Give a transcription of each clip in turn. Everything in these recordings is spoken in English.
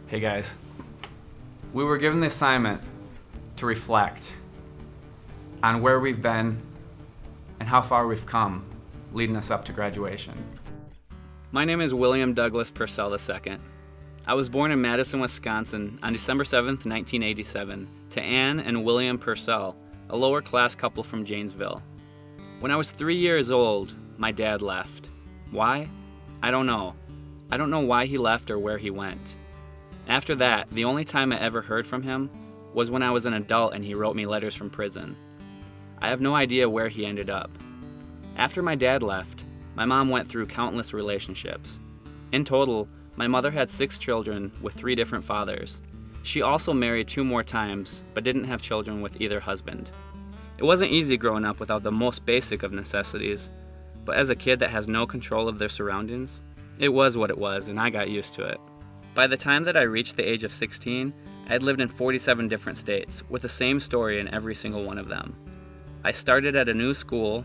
Hey guys, we were given the assignment to reflect on where we've been and how far we've come leading us up to graduation. My name is William Douglas Purcell II. I was born in Madison, Wisconsin on December 7th, 1987, to Anne and William Purcell, a lower-class couple from Janesville. When I was 3 years old, my dad left. Why? I don't know. I don't know why he left or where he went. After that, the only time I ever heard from him was when I was an adult and he wrote me letters from prison. I have no idea where he ended up. After my dad left, my mom went through countless relationships. In total, my mother had 6 children with 3 different fathers. She also married 2 more times, but didn't have children with either husband. It wasn't easy growing up without the most basic of necessities, but as a kid that has no control of their surroundings, it was what it was and I got used to it. By the time that I reached the age of 16, I had lived in 47 different states, with the same story in every single one of them. I started at a new school.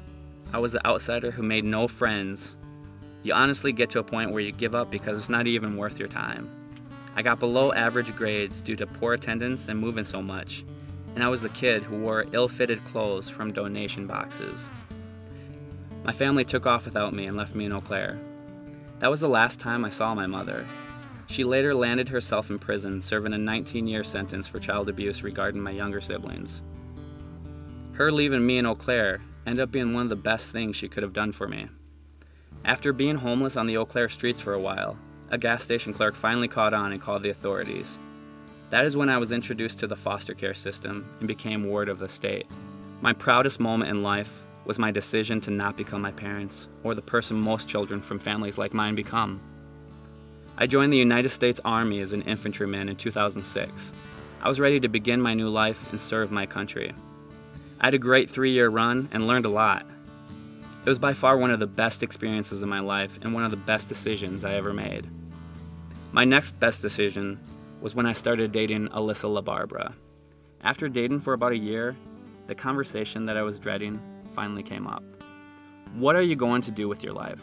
I was the outsider who made no friends. You honestly get to a point where you give up because it's not even worth your time. I got below average grades due to poor attendance and moving so much, and I was the kid who wore ill-fitted clothes from donation boxes. My family took off without me and left me in Eau Claire. That was the last time I saw my mother. She later landed herself in prison, serving a 19-year sentence for child abuse regarding my younger siblings. Her leaving me in Eau Claire ended up being one of the best things she could have done for me. After being homeless on the Eau Claire streets for a while, a gas station clerk finally caught on and called the authorities. That is when I was introduced to the foster care system and became ward of the state. My proudest moment in life was my decision to not become my parents or the person most children from families like mine become. I joined the United States Army as an infantryman in 2006. I was ready to begin my new life and serve my country. I had a great 3-year run and learned a lot. It was by far one of the best experiences of my life and one of the best decisions I ever made. My next best decision was when I started dating Alyssa LaBarbera. After dating for about a year, the conversation that I was dreading finally came up. What are you going to do with your life?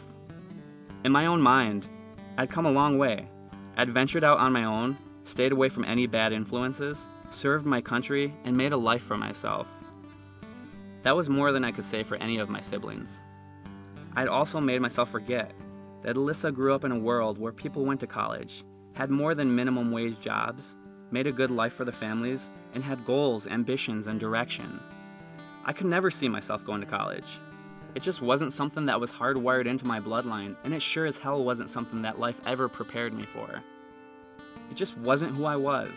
In my own mind, I'd come a long way. I'd ventured out on my own, stayed away from any bad influences, served my country, and made a life for myself. That was more than I could say for any of my siblings. I'd also made myself forget that Alyssa grew up in a world where people went to college, had more than minimum wage jobs, made a good life for their families, and had goals, ambitions, and direction. I could never see myself going to college. It just wasn't something that was hardwired into my bloodline, and it sure as hell wasn't something that life ever prepared me for. It just wasn't who I was.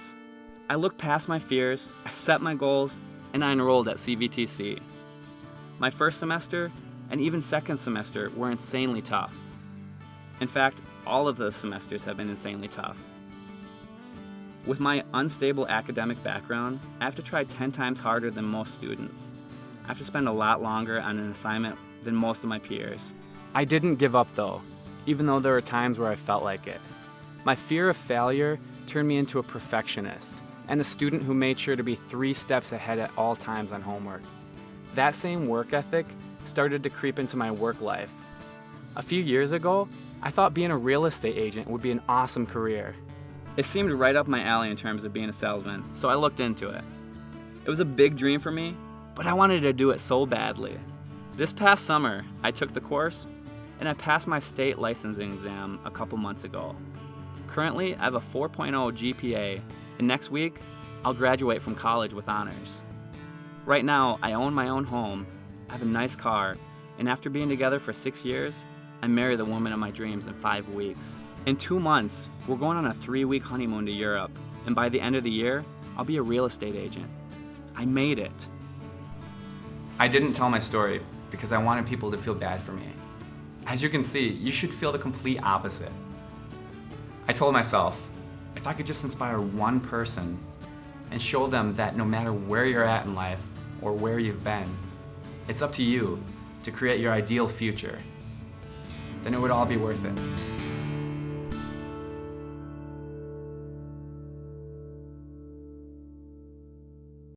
I looked past my fears, I set my goals, and I enrolled at CVTC. My first semester and even second semester were insanely tough. In fact, all of those semesters have been insanely tough. With my unstable academic background, I have to try 10 times harder than most students. I have to spend a lot longer on an assignment than most of my peers. I didn't give up though, even though there were times where I felt like it. My fear of failure turned me into a perfectionist and a student who made sure to be 3 steps ahead at all times on homework. That same work ethic started to creep into my work life. A few years ago, I thought being a real estate agent would be an awesome career. It seemed right up my alley in terms of being a salesman, so I looked into it. It was a big dream for me, but I wanted to do it so badly. This past summer, I took the course, and I passed my state licensing exam a couple months ago. Currently, I have a 4.0 GPA, and next week, I'll graduate from college with honors. Right now, I own my own home, I have a nice car, and after being together for 6 years, I marry the woman of my dreams in 5 weeks. In 2 months, we're going on a 3-week honeymoon to Europe, and by the end of the year, I'll be a real estate agent. I made it. I didn't tell my story because I wanted people to feel bad for me. As you can see, you should feel the complete opposite. I told myself, if I could just inspire one person and show them that no matter where you're at in life or where you've been, it's up to you to create your ideal future, then it would all be worth it.